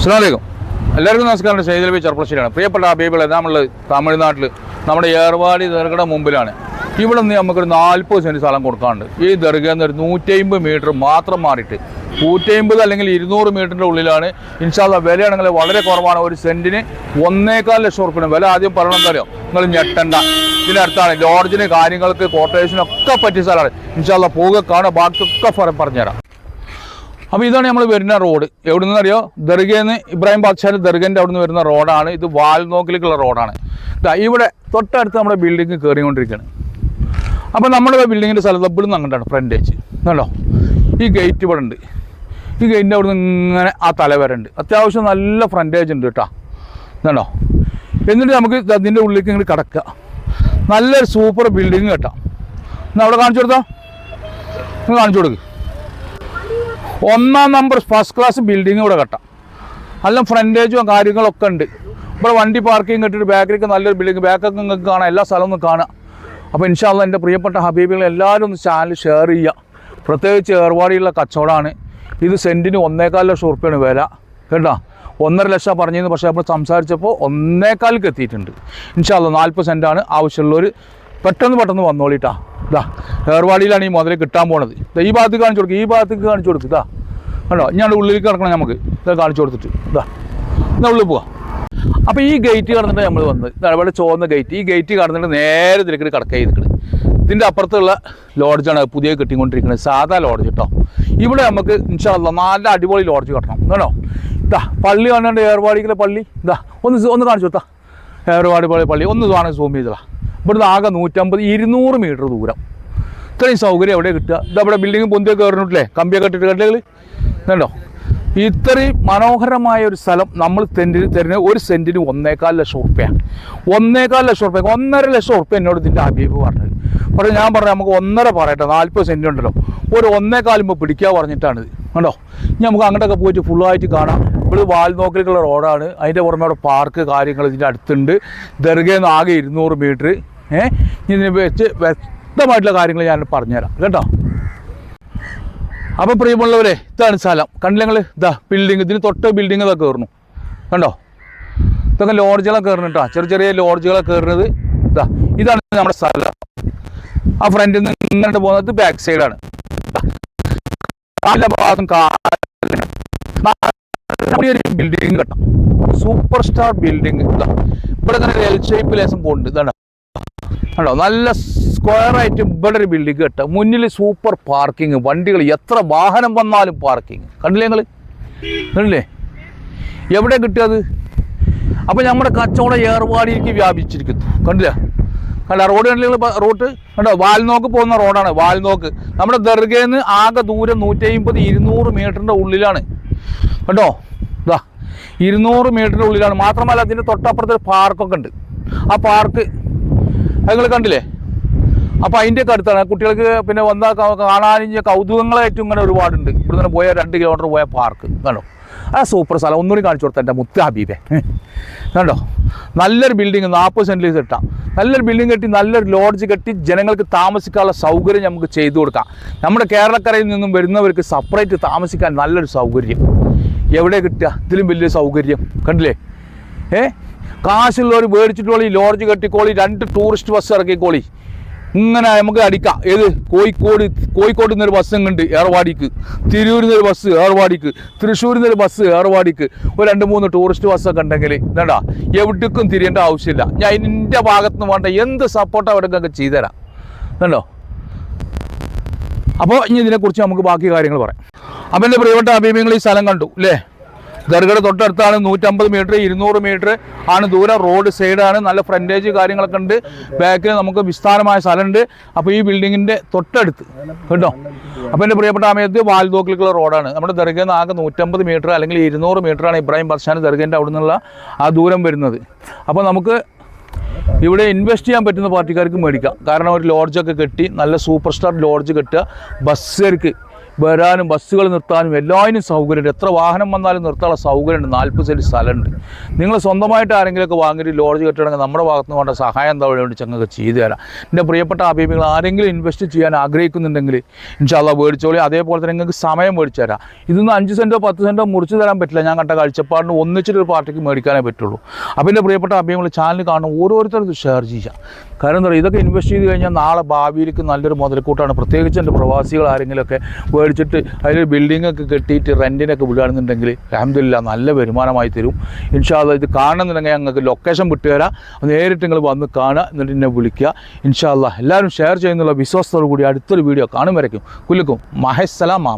അസ്സലാമു എല്ലാവർക്കും നമസ്കാരം. സൈദലബി ചെറുപ്പശ്ശേരിയാണ്. പ്രിയപ്പെട്ട ഹബീബുകളെ, നമ്മൾ തമിഴ്നാട്ടിൽ നമ്മുടെ ഏർവാടി ദർഗയുടെ മുമ്പിലാണ്. ഇവിടെ നിന്ന് നമുക്കൊരു 40 സെൻറ്റ് സ്ഥലം കൊടുക്കാറുണ്ട്. ഈ ദർഗയിൽ നിന്ന് ഒരു 150 മീറ്റർ മാത്രം മാറിയിട്ട് 150 അല്ലെങ്കിൽ 200 മീറ്ററിൻ്റെ ഉള്ളിലാണ്. ഇൻഷാല്ലാ വിലയാണെങ്കിൽ വളരെ കുറവാണ്. ഒരു സെൻറ്റിന് 1.25 ലക്ഷം ഉറുപ്പിക വില. ആദ്യം പറയണം എന്താ അറിയോ, നിങ്ങൾ ഞെട്ടണ്ട. ഇതിനടുത്താണ് ലോഡ്ജിന് കാര്യങ്ങൾക്ക് കോട്ടേഴ്സിനൊക്കെ പറ്റിയ സ്ഥലമാണ്. ഇൻഷാല്ലാ പോവുക കാണുക, ബാക്കിയൊക്കെ പറഞ്ഞുതരാം. അപ്പോൾ ഇതാണ് നമ്മൾ വരുന്ന റോഡ്. എവിടെ നിന്ന് അറിയോ, ദർഗയിൽ നിന്ന് ഇബ്രാഹിം ബാദ്ഷാഹ് ദർഗൻ്റെ അവിടെ നിന്ന് വരുന്ന റോഡാണ് ഇത്. വാൽനോക്കിലേക്കുള്ള റോഡാണ്. ഇവിടെ തൊട്ടടുത്ത് നമ്മുടെ ബിൽഡിങ് കയറിക്കൊണ്ടിരിക്കുകയാണ്. അപ്പോൾ നമ്മുടെ ബിൽഡിങ്ങിൻ്റെ സ്ഥലത്ത് ഇവിടെ നിന്ന് അങ്ങോട്ടാണ് ഫ്രണ്ടേജ് കണ്ടോ. ഈ ഗേറ്റ് ഇവിടെ ഉണ്ട്. ഈ ഗേറ്റിൻ്റെ അവിടെ നിന്ന് ഇങ്ങനെ ആ തലവരുണ്ട്. അത്യാവശ്യം നല്ല ഫ്രണ്ടേജ് ഉണ്ട് കേട്ടോ കണ്ടോ. എന്നിട്ട് നമുക്ക് അതിൻ്റെ ഉള്ളിലേക്ക് ഇങ്ങോട്ട് കിടക്കുക. നല്ലൊരു സൂപ്പർ ബിൽഡിങ് കേട്ടോ. എന്നാൽ അവിടെ കാണിച്ചു കൊടുത്തോ, നിങ്ങൾ കാണിച്ചു കൊടുക്കുക. 1-ാം നമ്പർ ഫസ്റ്റ് ക്ലാസ് ബിൽഡിങ് ഇവിടെ കെട്ടാം. നല്ല ഫ്രണ്ടേജും കാര്യങ്ങളൊക്കെ ഉണ്ട്. ഇവിടെ വണ്ടി പാർക്കിംഗ് ഇട്ടിട്ട് ബാക്കിലേക്ക് നല്ലൊരു ബിൽഡിങ്, ബാക്കൊക്കെ നിങ്ങൾക്ക് കാണാം, എല്ലാ സ്ഥലവും ഒന്ന് കാണാം. അപ്പോൾ ഇൻഷാ അല്ലാഹ് എൻ്റെ പ്രിയപ്പെട്ട ഹബീബുകൾ എല്ലാവരും ഒന്ന് ചാനൽ ഷെയർ ചെയ്യുക. പ്രത്യേകിച്ച് ഏർവാടിയുള്ള കച്ചവടമാണ് ഇത്. സെൻറ്റിന് 1.25 ലക്ഷം ഉറുപ്പിയാണ് വില കേട്ടോ. 1.5 ലക്ഷം പറഞ്ഞിരുന്നു, പക്ഷേ നമ്മൾ സംസാരിച്ചപ്പോൾ 1.25 എത്തിയിട്ടുണ്ട്. ഇൻഷാ അല്ലാഹ് 40 സെൻറ്റാണ്. ആവശ്യമുള്ളവർ പെട്ടെന്ന് വന്നോളിട്ടാ. ഇതാ ഏർവാടിയിലാണ് ഈ മുതൽ കിട്ടാൻ പോണത്. ഈ ഭാഗത്തേക്ക് കാണിച്ചു കൊടുക്കുക, ഈ ഭാഗത്തേക്ക് കാണിച്ചു കൊടുക്കുക. ഇതാ കണ്ടോ, ഞാൻ ഉള്ളിലേക്ക് കിടക്കണം. നമുക്ക് ഇത് കാണിച്ചു കൊടുത്തിട്ട് ഇതാ എന്നാൽ ഉള്ളിൽ പോവാം. അപ്പോൾ ഈ ഗേറ്റ് കടന്നിട്ട് നമ്മൾ വന്നത് ഇവിടെ ചുവന്ന ഗേറ്റ്. ഈ ഗേറ്റ് കടന്നിട്ട് നേരെ ഇതിലേക്ക് കിടക്കുക ചെയ്തിട്ട്. ഇതിൻ്റെ അപ്പുറത്തുള്ള ലോഡ്ജാണ് പുതിയ കെട്ടിക്കൊണ്ടിരിക്കുന്നത്, സാധാ ലോഡ്ജ് കേട്ടോ. ഇവിടെ നമുക്ക് ഇൻഷാ അല്ലാഹ് നല്ല അടിപൊളി ലോഡ്ജ് കെട്ടണം കേട്ടോ. ഇതാ പള്ളി കാണാണ്ട് ഏർവാടിയിലെ പള്ളി. ഇതാ ഒന്ന് കാണിച്ചു കൊടുത്താ ഏർവാടി പള്ളി ഒന്ന് കാണാൻ സൂം ചെയ്തതാ. ഇവിടുന്ന് ആകെ 150-200 മീറ്റർ ദൂരം. ഇത്രയും സൗകര്യം എവിടെ കിട്ടുക? ഇതവിടെ ബിൽഡിങ് പൊന്തിയൊക്കെ കയറിട്ടില്ലേ, കമ്പിയൊക്കെ ഇട്ടിട്ട് കണ്ടില്ലേ കണ്ടോ. ഇത്രയും മനോഹരമായ ഒരു സ്ഥലം നമ്മൾ തരുന്ന ഒരു സെൻറ്റിന് 1.25 ലക്ഷം ഉറുപ്പ്യാണ്. 1.25 ലക്ഷം ഉറുപ്പ്യ, 1.5 ലക്ഷം ഉറുപ്പ്യ എന്നോട് ഇതിൻ്റെ ഹബീബ് പറഞ്ഞത്. പക്ഷേ ഞാൻ പറഞ്ഞു നമുക്ക് 1.5 പറയട്ടെ, 40 സെൻറ്റ് ഉണ്ടല്ലോ, ഒരു 1.25 പിടിക്കുക പറഞ്ഞിട്ടാണിത് കണ്ടോ. ഇനി നമുക്ക് അങ്ങോട്ടൊക്കെ പോയിട്ട് ഫുള്ളായിട്ട് കാണാം. ഇവിടെ വാൽനോക്കിലേക്കുള്ള റോഡാണ്. അതിൻ്റെ പുറമെ അവിടെ പാർക്ക് കാര്യങ്ങൾ ഇതിൻ്റെ അടുത്തുണ്ട്. ദർഗയിൽ നിന്ന് ആകെ 200 മീറ്റർ. ഇതിനെ വെച്ച് വ്യക്തമായിട്ടുള്ള കാര്യങ്ങൾ ഞാൻ പറഞ്ഞുതരാം കേട്ടോ. അപ്പോൾ പ്രിയമുള്ളവരെ, ഇതാണ് സ്ഥലം കണ്ടില്ല നിങ്ങൾ. ഇതാ ബിൽഡിങ്, ഇതിന് തൊട്ട് ബിൽഡിങ് ഇതൊക്കെ കയറുന്നു കണ്ടോ. ഇതൊക്കെ ലോഡ്ജുകളൊക്കെ കയറുന്നു കേട്ടോ, ചെറിയ ലോഡ്ജുകളൊക്കെ കയറുന്നത്. ഇതാണ് നമ്മുടെ സ്ഥലം. ആ ഫ്രണ്ടിൽ നിന്ന് ഇങ്ങോട്ട് പോകുന്നത് ബാക്ക് സൈഡാണ്. ബിൽഡിങ് കേട്ടോ, സൂപ്പർ സ്റ്റാർ ബിൽഡിങ്. ഇവിടെ തന്നെ എൽ ഷേപ്പ് ലേസം പോകുന്നുണ്ട്. ഇതാണ് കണ്ടോ, നല്ല സ്ക്വയറായിട്ട് ഇവിടെ ഒരു ബിൽഡിങ് കേട്ടോ. മുന്നിൽ സൂപ്പർ പാർക്കിങ്, വണ്ടികൾ എത്ര വാഹനം വന്നാലും പാർക്കിങ് കണ്ടില്ലേ നിങ്ങൾ കണ്ടില്ലേ. എവിടെ കിട്ടിയത്? അപ്പോൾ നമ്മുടെ കച്ചവടം ഏർവാടിയിലേക്ക് വ്യാപിച്ചിരിക്കുന്നു കണ്ടില്ല. റോഡ് കണ്ടില്ല, റോഡ് കണ്ടോ, വാൽനോക്ക് പോകുന്ന റോഡാണ്. വാൽനോക്ക് നമ്മുടെ ദർഗയിൽ നിന്ന് ആകെ ദൂരം 150-200 മീറ്ററിൻ്റെ ഉള്ളിലാണ് കേട്ടോ. ഇതാ 200 മീറ്ററിൻ്റെ ഉള്ളിലാണ്. മാത്രമല്ല അതിൻ്റെ തൊട്ടപ്പുറത്ത് പാർക്കൊക്കെ ഉണ്ട്. ആ പാർക്ക് നിങ്ങൾ കണ്ടില്ലേ. അപ്പോൾ അതിൻ്റെയൊക്കെ അടുത്താണ് കുട്ടികൾക്ക് പിന്നെ വന്നാൽ കാണാനിഞ്ഞ കൗതുകങ്ങളായിട്ടും ഇങ്ങനെ ഒരുപാടുണ്ട്. ഇവിടെ നിന്ന് പോയ 2 കിലോമീറ്റർ പോയ പാർക്ക് കണ്ടോ. ആ സൂപ്പർ സ്ഥലം ഒന്നുകൂടി കാണിച്ചു കൊടുത്ത എൻ്റെ മുത്ത് ഹബീബെ കണ്ടോ. നല്ലൊരു ബിൽഡിങ് 40 സെൻറ്റിൽ കിട്ടാം. നല്ലൊരു ബിൽഡിങ് കെട്ടി നല്ലൊരു ലോഡ്ജ് കെട്ടി ജനങ്ങൾക്ക് താമസിക്കാനുള്ള സൗകര്യം നമുക്ക് ചെയ്തു കൊടുക്കാം. നമ്മുടെ കേരളക്കരയിൽ നിന്നും വരുന്നവർക്ക് സെപ്പറേറ്റ് താമസിക്കാൻ നല്ലൊരു സൗകര്യം എവിടെ കിട്ടുക? ഇതിലും വലിയ സൗകര്യം കണ്ടില്ലേ. കാശുള്ളവർ മേടിച്ചിട്ടോളി, ലോഡ്ജ് കെട്ടിക്കോളി, 2 ടൂറിസ്റ്റ് ബസ് ഇറക്കിക്കോളി. ഇങ്ങനെ നമുക്ക് അടിക്കാം. ഏത് കോഴിക്കോട് നിന്നൊരു ബസ് ഉണ്ട് ഏർവാടിക്ക്, തിരൂരിൽ നിന്നൊരു ബസ് ഏർവാടിക്ക്, തൃശ്ശൂരിൽ നിന്നൊരു ബസ് ഏർവാടിക്ക്, ഒരു 2-3 ടൂറിസ്റ്റ് ബസ്സൊക്കെ ഉണ്ടെങ്കിൽ വേണ്ടാ എവിടേക്കും തിരിയേണ്ട ആവശ്യമില്ല. ഞാൻ എൻ്റെ ഭാഗത്ത് നിന്ന് വേണ്ട എന്ത് സപ്പോർട്ട് അവിടേക്കൊക്കെ ചെയ്തുതരാം കണ്ടോ. അപ്പോൾ ഇനി ഇതിനെക്കുറിച്ച് നമുക്ക് ബാക്കി കാര്യങ്ങൾ പറയാം. അപ്പോൾ എൻ്റെ പ്രിയപ്പെട്ട ഹബീബികൾ ഈ സ്ഥലം കണ്ടു അല്ലേ. ദർഗയുടെ തൊട്ടടുത്താണ്. 150 മീറ്റർ 200 മീറ്റർ ആണ് ദൂരം. റോഡ് സൈഡാണ്. നല്ല ഫ്രണ്ടേജ് കാര്യങ്ങളൊക്കെ ഉണ്ട്. ബാക്കിൽ നമുക്ക് വിസ്താരമായ സ്ഥലമുണ്ട്. അപ്പോൾ ഈ ബിൽഡിങ്ങിൻ്റെ തൊട്ടടുത്ത് കേട്ടോ. അപ്പോൾ എൻ്റെ പ്രിയപ്പെട്ട അമയത്ത് വാൽനോക്കിലേക്കുള്ള റോഡാണ്. നമ്മുടെ ദർഗയിൽ നിന്ന് ആകെ 150 മീറ്റർ അല്ലെങ്കിൽ 200 മീറ്ററാണ് ഇബ്രാഹിം ബാദ്ഷാഹ് ദർഗേൻ്റെ അവിടെ നിന്നുള്ള ആ ദൂരം വരുന്നത്. അപ്പോൾ നമുക്ക് ഇവിടെ ഇൻവെസ്റ്റ് ചെയ്യാൻ പറ്റുന്ന പാർട്ടിക്കാർക്ക് മേടിക്കാം. കാരണം ഒരു ലോഡ്ജൊക്കെ കെട്ടി നല്ല സൂപ്പർ സ്റ്റാർ ലോഡ്ജ് കെട്ടുക. ബസ്സുകാർക്ക് വരാനും ബസ്സുകൾ നിർത്താനും എല്ലാത്തിനും സൗകര്യമുണ്ട്. എത്ര വാഹനം വന്നാലും നിർത്താനുള്ള സൗകര്യമുണ്ട്. 40 സെൻറ്റ് സ്ഥലമുണ്ട്. നിങ്ങൾ സ്വന്തമായിട്ട് ആരെങ്കിലുമൊക്കെ വാങ്ങിയിട്ട് ലോഡ്ജ് കെട്ടിടണമെങ്കിൽ നമ്മുടെ ഭാഗത്ത് നിന്ന് വേണ്ട സഹായം എന്താ വേണ്ടി ചങ്ങൾക്ക് ചെയ്തു തരാം. എൻ്റെ പ്രിയപ്പെട്ട ഹബീബികൾ ആരെങ്കിലും ഇൻവെസ്റ്റ് ചെയ്യാൻ ആഗ്രഹിക്കുന്നുണ്ടെങ്കിൽ ഇൻഷാ അല്ലാഹ് മേടിച്ചോളി. അതേപോലെ തന്നെ നിങ്ങൾക്ക് സമയം മേടിച്ചു തരാം. ഇതൊന്നും 5 സെൻറ്റോ 10 സെൻറ്റോ മുറിച്ച് തരാൻ പറ്റില്ല. ഞാൻ കണ്ട കാഴ്ചപ്പാടിന് ഒന്നിച്ചിട്ടൊരു പാർട്ടിക്ക് മേടിക്കാനേ പറ്റുള്ളൂ. അപ്പോൾ എൻ്റെ പ്രിയപ്പെട്ട ഹബീബികൾ ചാനൽ കാണും ഓരോരുത്തരും ഇത് ഷെയർ ചെയ്യുക. കാരണം എന്താ പറയുക, ഇതൊക്കെ ഇൻവെസ്റ്റ് ചെയ്ത് കഴിഞ്ഞാൽ നാളെ ഭാവിയിലേക്ക് നല്ലൊരു മുതൽക്കൂട്ടാണ്. പ്രത്യേകിച്ച് എൻ്റെ പ്രവാസികൾ ആരെങ്കിലുമൊക്കെ മേടിച്ചിട്ട് അതിൽ ബിൽഡിങ്ങൊക്കെ കെട്ടിയിട്ട് റെൻറ്റിനൊക്കെ വിടുകയാണെന്നുണ്ടെങ്കിൽ അൽഹംദുലില്ലാ നല്ല വരുമാനമായി തരും. ഇൻഷാ അല്ലാഹ് ഇത് കാണണമെന്നുണ്ടെങ്കിൽ ഞങ്ങൾക്ക് ലൊക്കേഷൻ വിട്ടുതരാം. നേരിട്ട് നിങ്ങൾ വന്ന് കാണുക, എന്നിട്ട് എന്നെ വിളിക്കുക. ഇൻഷാ അല്ലാഹ് എല്ലാവരും ഷെയർ ചെയ്യുന്നുള്ള വിശ്വാസത്തോടു കൂടി അടുത്തൊരു വീഡിയോ കാണും വരയ്ക്കും കുല്ലുക്കും മഹസ്സലാമ.